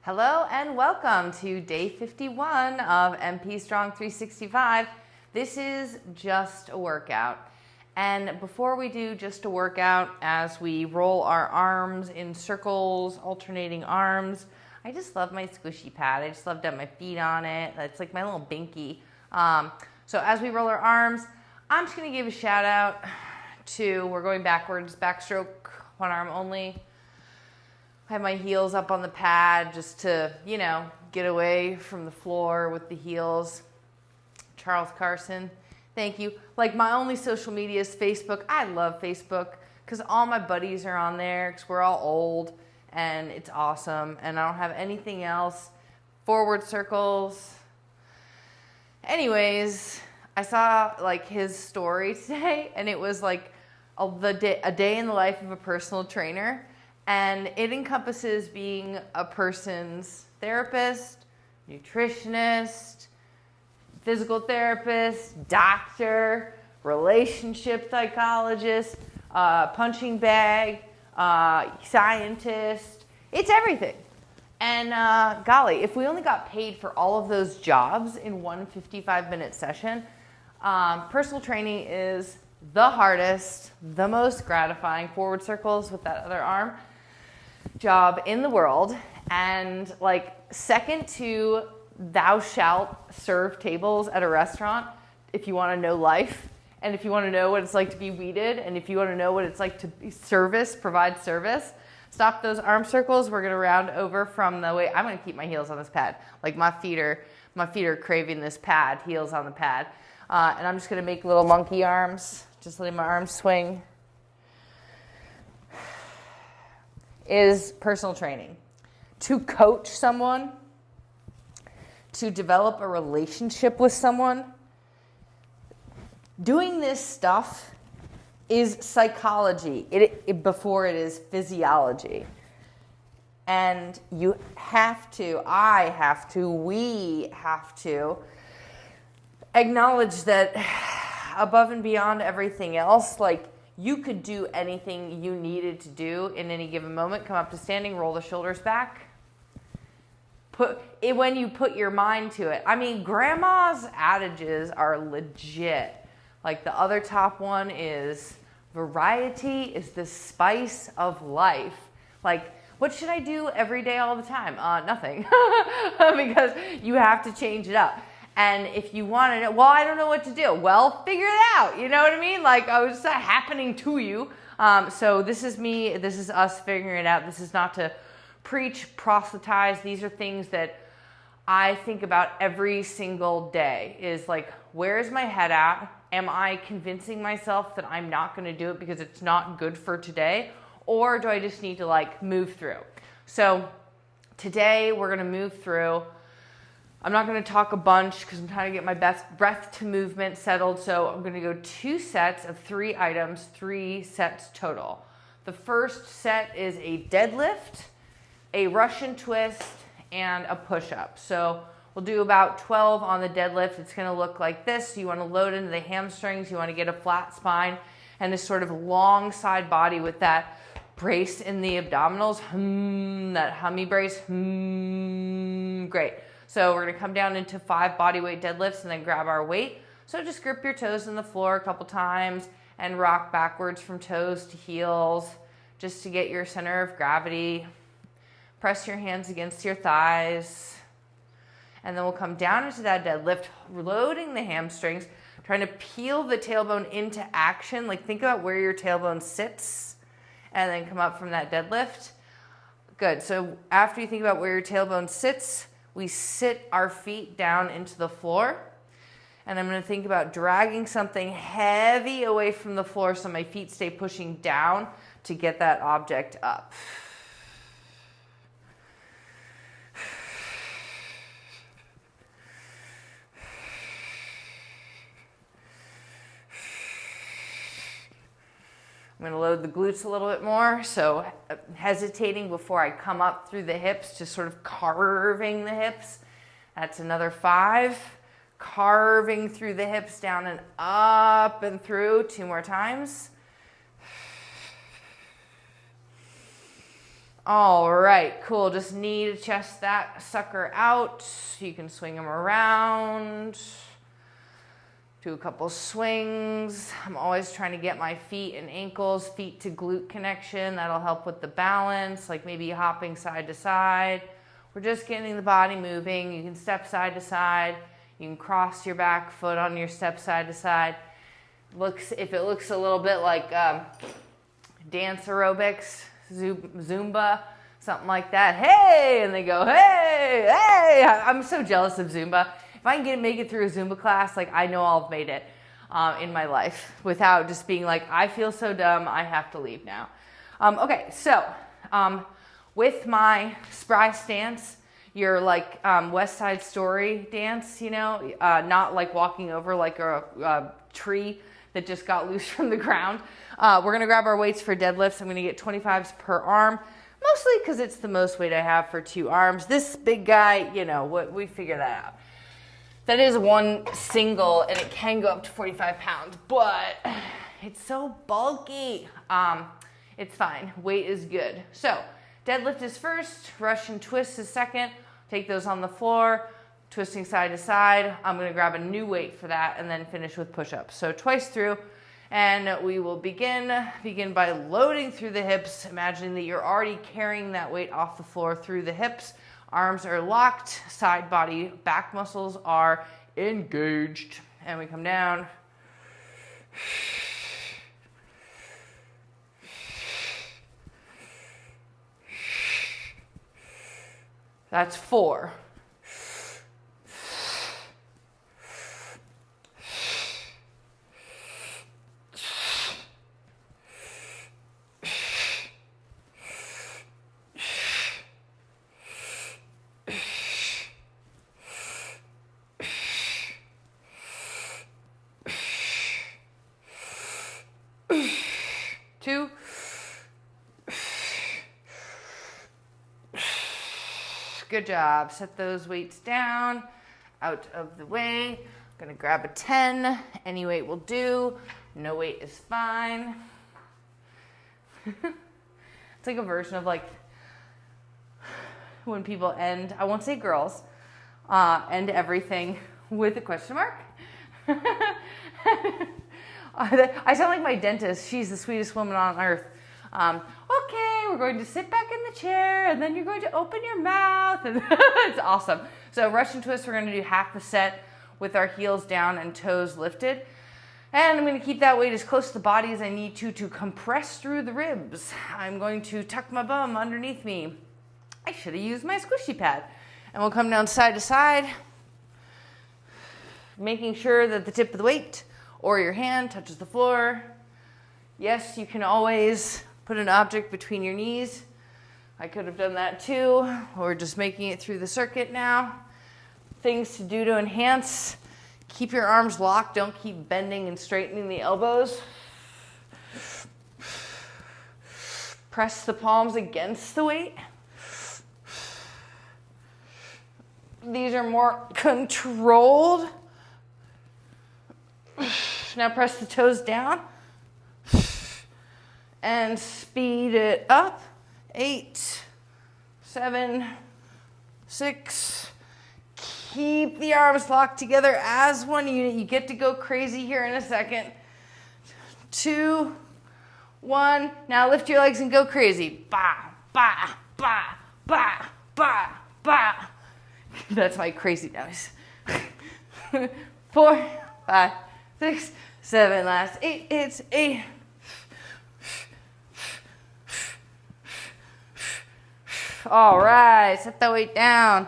Hello and welcome to day 51 of MP Strong 365. This is just a workout. And before we do just a workout, as we roll our arms in circles, alternating arms, I just love my squishy pad. I just love to have my feet on it. It's like my little binky. So as we roll our arms, I'm just gonna give a shout out to, we're going backwards, backstroke, one arm only. I have my heels up on the pad just to, get away from the floor with the heels. Charles Carson, thank you. Like, my only social media is Facebook. I love Facebook because all my buddies are on there because we're all old and it's awesome. And I don't have anything else. Forward circles. Anyways, I saw his story today and it was like a day in the life of a personal trainer. And it encompasses being a person's therapist, nutritionist, physical therapist, doctor, relationship psychologist, punching bag, scientist. It's everything. And golly, if we only got paid for all of those jobs in one 55-minute session, personal training is the hardest, the most gratifying, forward circles with that other arm, job in the world, and second to thou shalt serve tables at a restaurant if you want to know life, and if you want to know what it's like to be weeded, and if you want to know what it's like to provide service. Stop those arm circles. We're going to round over from the way. I'm going to keep my heels on this pad. My feet are craving this pad, heels on the pad. And I'm just going to make little monkey arms, just letting my arms swing. Is personal training. To coach someone, to develop a relationship with someone. Doing this stuff is psychology before it is physiology. And you have to, I have to, we have to acknowledge that above and beyond everything else, you could do anything you needed to do in any given moment. Come up to standing, roll the shoulders back. When you put your mind to it. I mean, grandma's adages are legit. The other top one is, variety is the spice of life. What should I do every day all the time? Nothing. Because you have to change it up. And if you want to know, well, I don't know what to do. Well, figure it out. You know what I mean? It's not happening to you. So this is me. This is us figuring it out. This is not to preach, proselytize. These are things that I think about every single day is where is my head at? Am I convincing myself that I'm not going to do it because it's not good for today? Or do I just need to move through? So today we're going to move through. I'm not going to talk a bunch because I'm trying to get my best breath to movement settled. So I'm going to go 2 sets of 3 items, 3 sets total. The first set is a deadlift, a Russian twist, and a push-up. So we'll do about 12 on the deadlift. It's going to look like this. So you want to load into the hamstrings. You want to get a flat spine and this sort of long side body with that brace in the abdominals. That hummy brace. Great. So we're going to come down into 5 body weight deadlifts and then grab our weight. So just grip your toes in the floor a couple times and rock backwards from toes to heels just to get your center of gravity. Press your hands against your thighs. And then we'll come down into that deadlift, loading the hamstrings, trying to peel the tailbone into action. Think about where your tailbone sits and then come up from that deadlift. Good. So after you think about where your tailbone sits, we sit our feet down into the floor. And I'm going to think about dragging something heavy away from the floor so my feet stay pushing down to get that object up. I'm going to load the glutes a little bit more, so hesitating before I come up through the hips, just sort of carving the hips. That's another 5. Carving through the hips, down and up and through. 2 more times. All right, cool. Just knee to chest that sucker out. You can swing them around. Do a couple swings. I'm always trying to get my feet and ankles, feet to glute connection. That'll help with the balance, like maybe hopping side to side. We're just getting the body moving. You can step side to side. You can cross your back foot on your step side to side. If it looks a little bit like dance aerobics, Zumba, something like that. Hey, and they go, hey, hey. I'm so jealous of Zumba. If I can make it through a Zumba class, like I know I'll have made it in my life without just being like, I feel so dumb, I have to leave now. Okay, so with my spry stance, your like West Side Story dance, you know, not like walking over like a tree that just got loose from the ground. We're gonna grab our weights for deadlifts. I'm gonna get 25s per arm, mostly because it's the most weight I have for 2 arms. This big guy, you know, we figure that out. That is one single, and it can go up to 45 pounds, but it's so bulky. It's fine, weight is good. So deadlift is first, Russian twist is second. Take those on the floor, twisting side to side. I'm gonna grab a new weight for that and then finish with push-ups. So twice through, and we will begin by loading through the hips, imagining that you're already carrying that weight off the floor through the hips. Arms are locked, side body, back muscles are engaged. And we come down. That's 4. 2. Good job. Set those weights down, out of the way. I'm gonna grab a 10. Any weight will do. No weight is fine. It's like a version of like when people end, I won't say girls, end everything with a question mark. I sound like my dentist. She's the sweetest woman on earth. Okay, we're going to sit back in the chair, and then you're going to open your mouth. And it's awesome. So Russian twist, we're going to do half the set with our heels down and toes lifted. And I'm going to keep that weight as close to the body as I need to compress through the ribs. I'm going to tuck my bum underneath me. I should have used my squishy pad. And we'll come down side to side, making sure that the tip of the weight or your hand touches the floor. Yes, you can always put an object between your knees. I could have done that too, or just making it through the circuit now. Things to do to enhance. Keep your arms locked. Don't keep bending and straightening the elbows. Press the palms against the weight. These are more controlled. Now press the toes down and speed it up. 8, 7, 6. Keep the arms locked together as one unit. You get to go crazy here in a second. 2, 1. Now lift your legs and go crazy. Ba, ba, ba, ba, ba, ba. That's my crazy noise. 4, 5, 6, 7, last 8. It's 8. All right, set that weight down.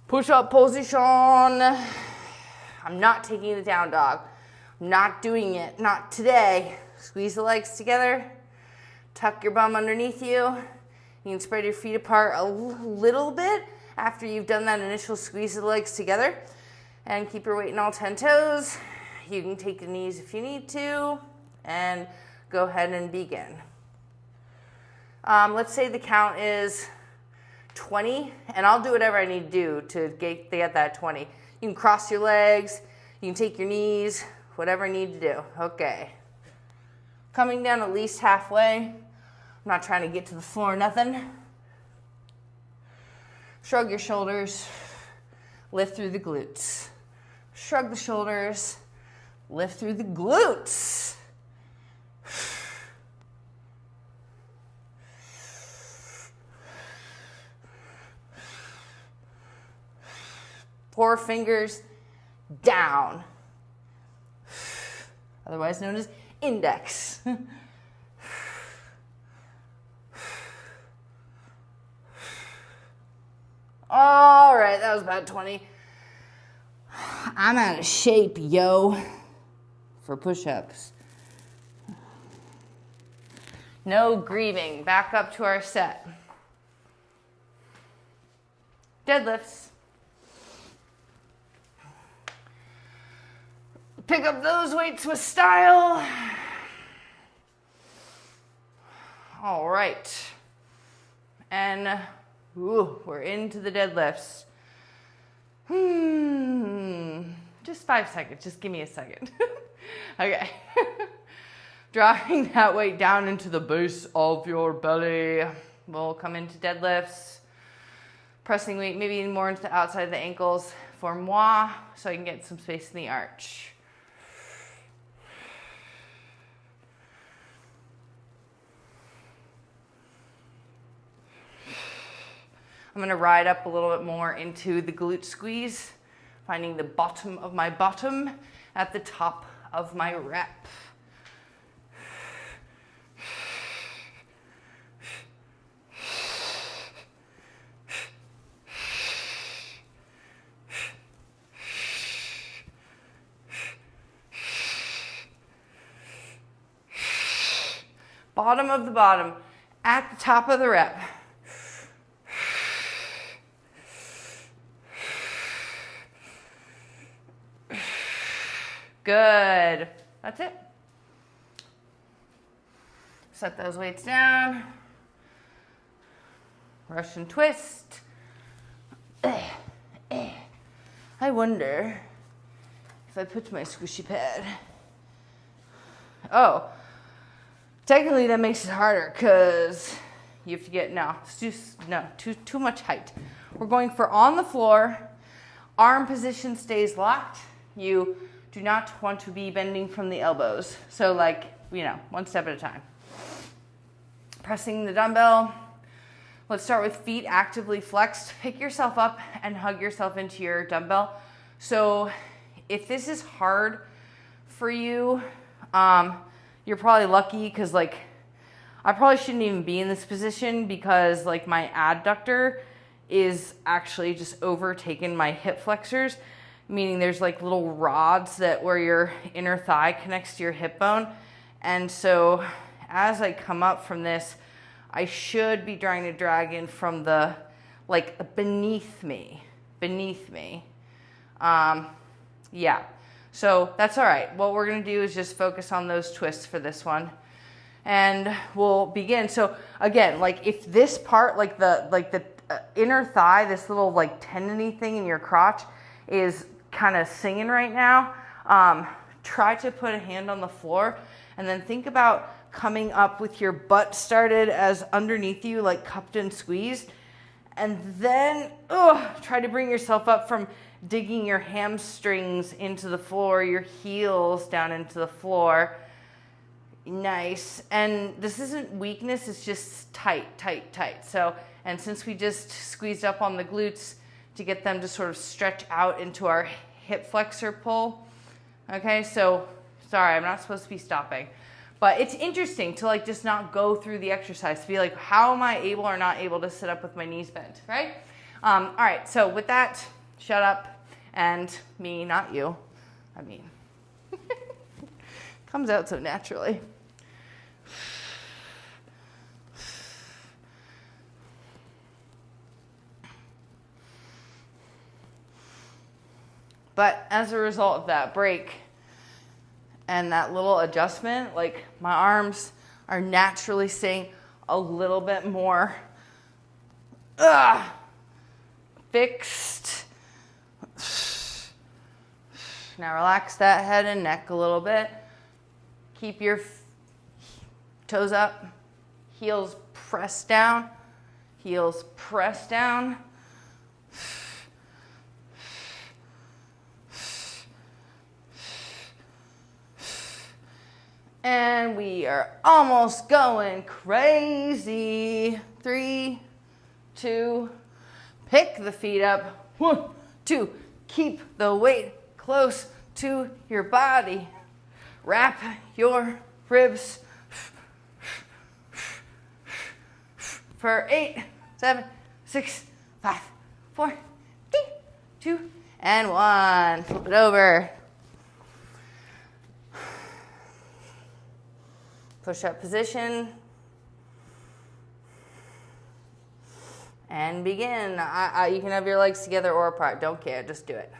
Push up position. I'm not taking the down dog. I'm not doing it, not today. Squeeze the legs together. Tuck your bum underneath you. You can spread your feet apart a little bit after you've done that initial squeeze of the legs together. And keep your weight in all 10 toes. You can take the knees if you need to. And go ahead and begin. Let's say the count is 20, and I'll do whatever I need to do to get that 20. You can cross your legs. You can take your knees. Whatever I need to do. Okay. Coming down at least halfway. not trying to get to the floor or nothing. Shrug your shoulders, lift through the glutes. Shrug the shoulders, lift through the glutes. Four fingers down, otherwise known as index. All right, that was about 20. I'm out of shape, yo, for push-ups. No grieving. Back up to our set. Deadlifts. Pick up those weights with style. All right. And we're into the deadlifts. Just 5 seconds. Just give me a second. Okay. Dropping that weight down into the base of your belly. We'll come into deadlifts. Pressing weight maybe more into the outside of the ankles for moi, so I can get some space in the arch. I'm gonna ride up a little bit more into the glute squeeze, finding the bottom of my bottom at the top of my rep. Bottom of the bottom at the top of the rep. Good. That's it. Set those weights down. Russian twist. I wonder if I put my squishy pad. Oh, technically that makes it harder because you have to get, too much height. We're going for on the floor. Arm position stays locked. You do not want to be bending from the elbows. So one step at a time. Pressing the dumbbell. Let's start with feet actively flexed. Pick yourself up and hug yourself into your dumbbell. So if this is hard for you, you're probably lucky because I probably shouldn't even be in this position because my adductor is actually just overtaken my hip flexors. Meaning there's little rods where your inner thigh connects to your hip bone. And so as I come up from this, I should be trying to drag in from the, beneath me. Yeah, so that's all right. What we're gonna do is just focus on those twists for this one. And we'll begin. So again, if this part, the inner thigh, this little tendony thing in your crotch is kind of singing right now, try to put a hand on the floor and then think about coming up with your butt started as underneath you, cupped and squeezed, and then try to bring yourself up from digging your hamstrings into the floor, your heels down into the floor. Nice. And this isn't weakness, it's just tight. So, and since we just squeezed up on the glutes to get them to sort of stretch out into our hip flexor pull. Okay, so sorry, I'm not supposed to be stopping. But it's interesting to just not go through the exercise, to be how am I able or not able to sit up with my knees bent, right? All right, so with that, shut up, and me, not you. I mean, comes out so naturally. But as a result of that break and that little adjustment, my arms are naturally staying a little bit more fixed. Now relax that head and neck a little bit. Keep your toes up, Heels press down. Heels press down. And we are almost going crazy. 3, 2, pick the feet up. 1, 2, keep the weight close to your body. Wrap your ribs for 8, 7, 6, 5, 4, 3, 2, and 1. Flip it over. Push-up position. And begin. You can have your legs together or apart. Don't care. Just do it.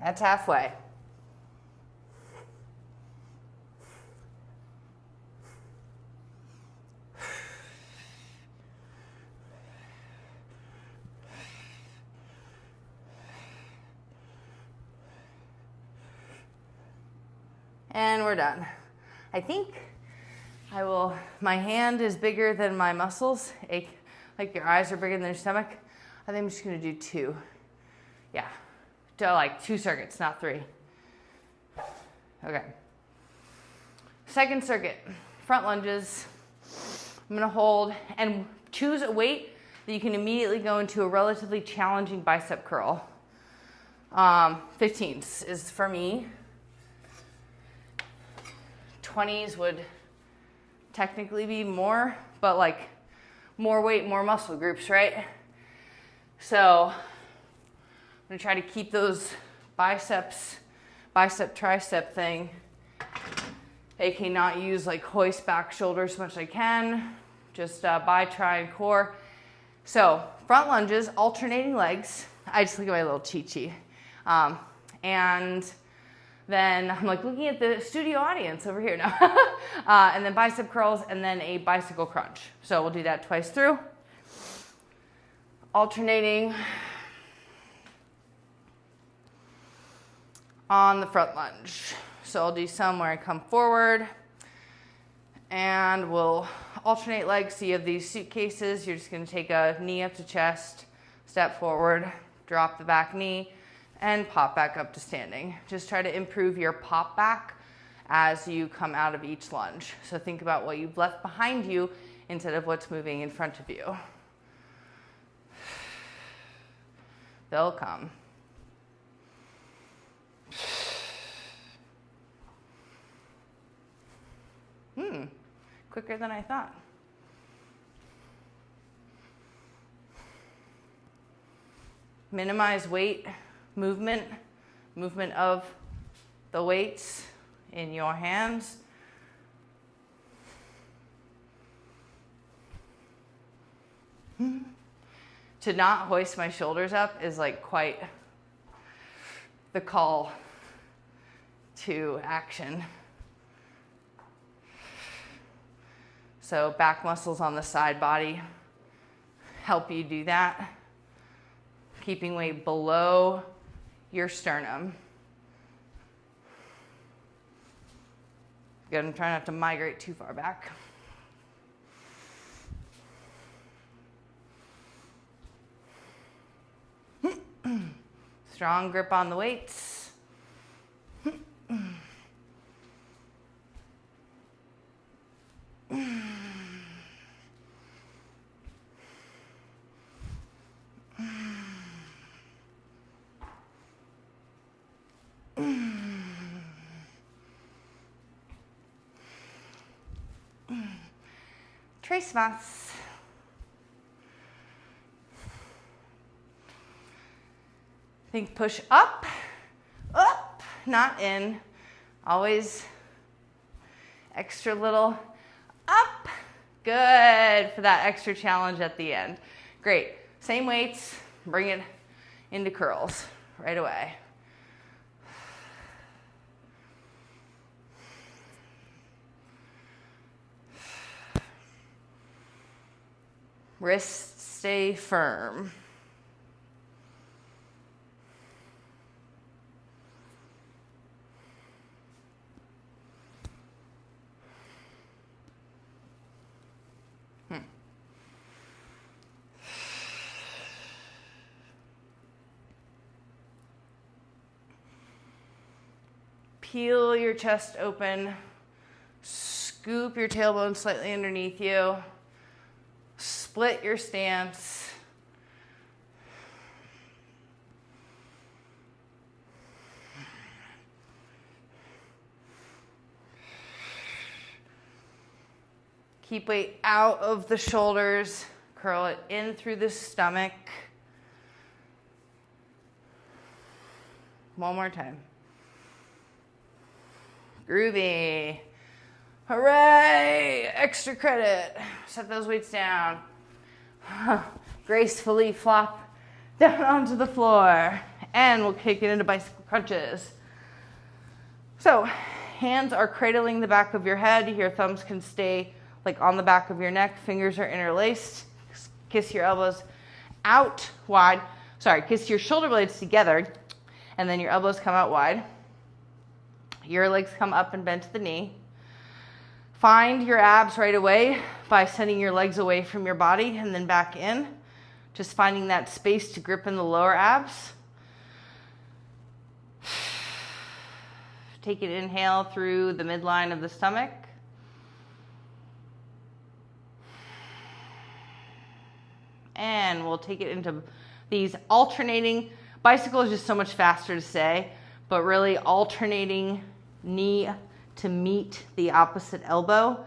That's halfway. And we're done. I think my hand is bigger than my muscles, like your eyes are bigger than your stomach. I think I'm just gonna do 2. Yeah, like 2 circuits, not 3. Okay. Second circuit, front lunges. I'm gonna hold and choose a weight that you can immediately go into a relatively challenging bicep curl. 15s is for me. 20s would technically be more, but like more weight, more muscle groups, right? So I'm gonna try to keep those bicep, tricep thing. AK not use like hoist back shoulders as much as I can. Just bi, tri, and core. So front lunges, alternating legs. I just look at my little cheat sheet. And then I'm like looking at the studio audience over here now. And then bicep curls and then a bicycle crunch. So we'll do that twice through. Alternating on the front lunge. So I'll do some where I come forward and we'll alternate legs. So you have these suitcases. You're just gonna take a knee up to chest, step forward, drop the back knee, and pop back up to standing. Just try to improve your pop back as you come out of each lunge. So think about what you've left behind you instead of what's moving in front of you. They'll come. Quicker than I thought. Minimize weight movement of the weights in your hands. To not hoist my shoulders up is like quite the call to action. So back muscles on the side body help you do that. Keeping weight below your sternum. Good, I'm trying not to migrate too far back. Strong grip on the weights. Trace mass. Think push up, not in. Always extra little up. Good for that extra challenge at the end. Great. Same weights, bring it into curls right away. Wrists stay firm. Peel your chest open, scoop your tailbone slightly underneath you, split your stance. Keep weight out of the shoulders, curl it in through the stomach. One more time. Groovy. Hooray! Extra credit. Set those weights down. Gracefully flop down onto the floor. And we'll kick it into bicycle crunches. So, hands are cradling the back of your head. Your thumbs can stay like on the back of your neck. Fingers are interlaced. Kiss your elbows out wide. Sorry, kiss your shoulder blades together. And then your elbows come out wide. Your legs come up and bend to the knee. Find your abs right away by sending your legs away from your body and then back in. Just finding that space to grip in the lower abs. Take an inhale through the midline of the stomach. And we'll take it into these alternating. Bicycle is just so much faster to say, but really alternating knee to meet the opposite elbow,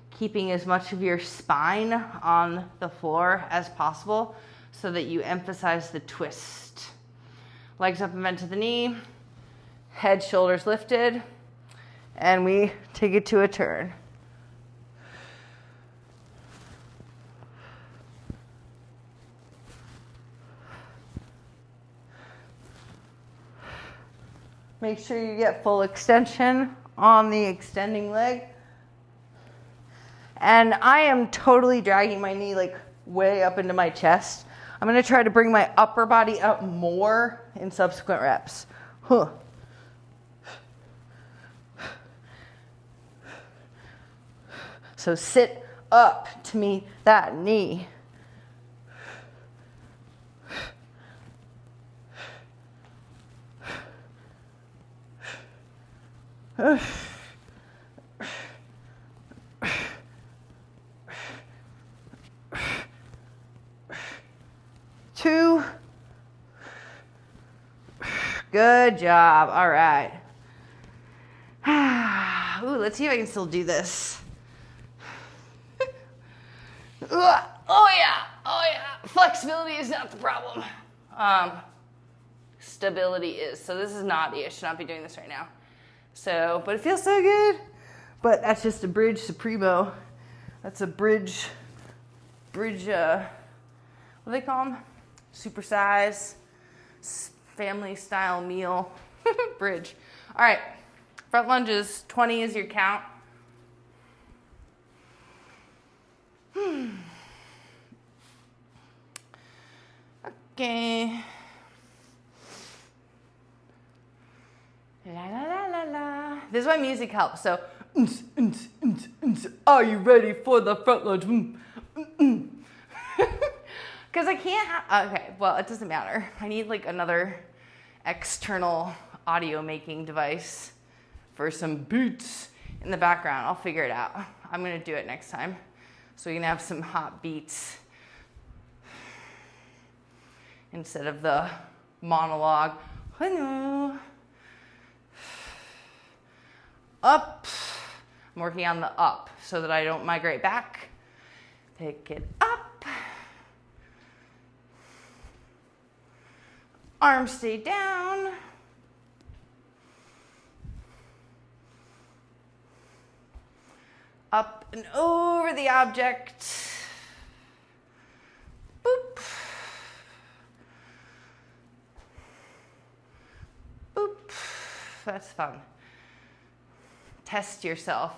keeping as much of your spine on the floor as possible so that you emphasize the twist. Legs up and bent to the knee, head, shoulders lifted, and we take it to a turn. Make sure you get full extension on the extending leg. And I am totally dragging my knee like way up into my chest. I'm gonna try to bring my upper body up more in subsequent reps. So sit up to meet that knee. Two. Good job. All right. Ooh, let's see if I can still do this. Oh yeah. Oh yeah. Flexibility is not the problem. Stability is. So this is naughty. I should not be doing this right now. So, but it feels so good. But that's just a bridge supremo. That's a bridge, what do they call them? Supersize, family style meal, bridge. All right, front lunges, 20 is your count. Okay. La la la la la. This is why music helps. So, are you ready for the front lunge? Because I can't have, okay, well, it doesn't matter. I need like another external audio making device for some beats in the background. I'll figure it out. I'm going to do it next time. So we can have some hot beats instead of the monologue. Hello. Up. I'm working on the up so that I don't migrate back. Pick it up. Arms stay down. Up and over the object. Boop. Boop. That's fun. Test yourself.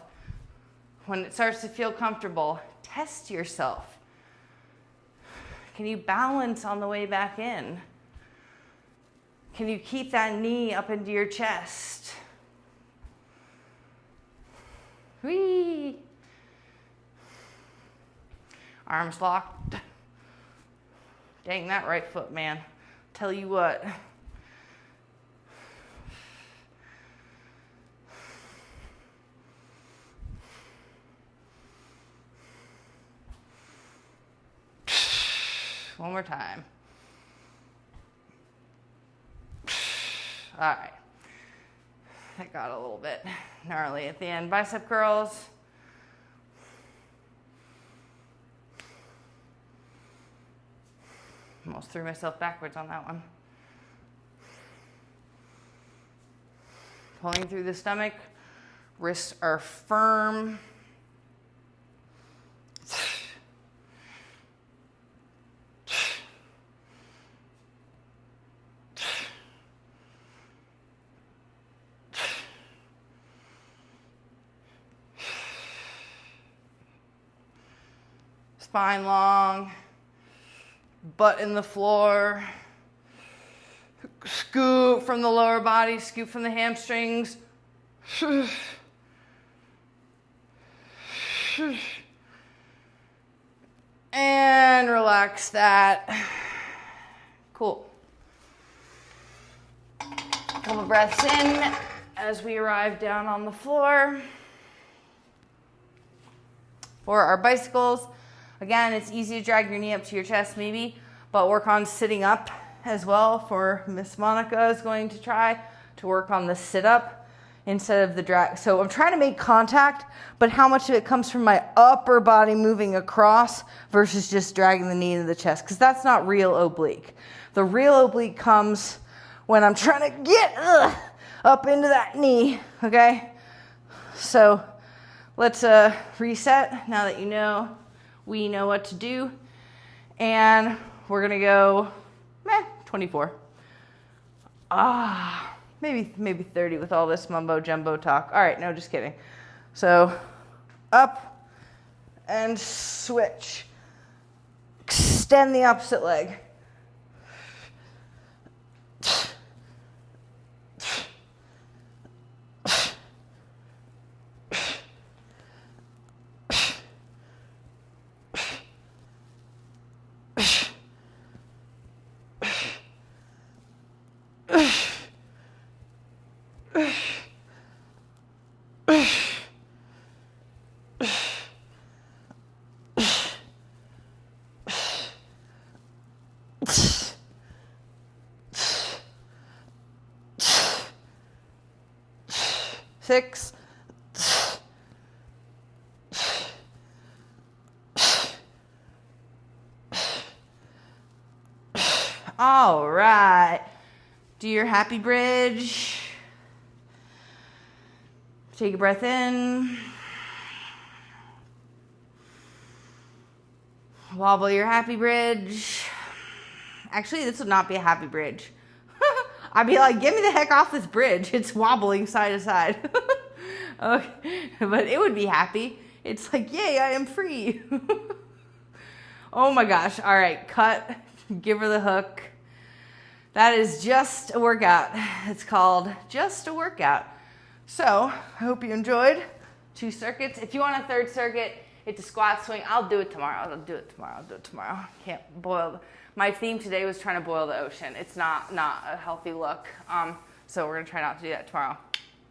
When it starts to feel comfortable, test yourself. Can you balance on the way back in? Can you keep that knee up into your chest? Whee! Arms locked. Dang, that right foot, man. Tell you what. One more time. All right. That got a little bit gnarly at the end. Bicep curls. Almost threw myself backwards on that one. Pulling through the stomach. Wrists are firm. Spine long, butt in the floor, scoop from the lower body, scoop from the hamstrings. And relax that. Cool. Couple breaths in as we arrive down on the floor. For our bicycles, again, it's easy to drag your knee up to your chest maybe, but work on sitting up as well. For Miss Monica is going to try to work on the sit up instead of the drag. So I'm trying to make contact, but how much of it comes from my upper body moving across versus just dragging the knee into the chest, because that's not real oblique. The real oblique comes when I'm trying to get up into that knee, okay? So let's reset now that you know we know what to do. And we're gonna go 24. Maybe 30 with all this mumbo jumbo talk. All right, no, just kidding. So up and switch. Extend the opposite leg. Six. All right. Do your happy bridge. Take a breath in. Wobble your happy bridge. Actually, this would not be a happy bridge. I'd be like, get me the heck off this bridge. It's wobbling side to side. Okay. But it would be happy. It's like, yay, I am free. Oh my gosh. All right, cut. Give her the hook. That is just a workout. It's called just a workout. So I hope you enjoyed 2 circuits. If you want a 3rd circuit, it's a squat swing. I'll do it tomorrow. I'll do it tomorrow. Can't boil. My theme today was trying to boil the ocean. It's not a healthy look. So we're gonna try not to do that tomorrow.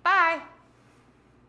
Bye.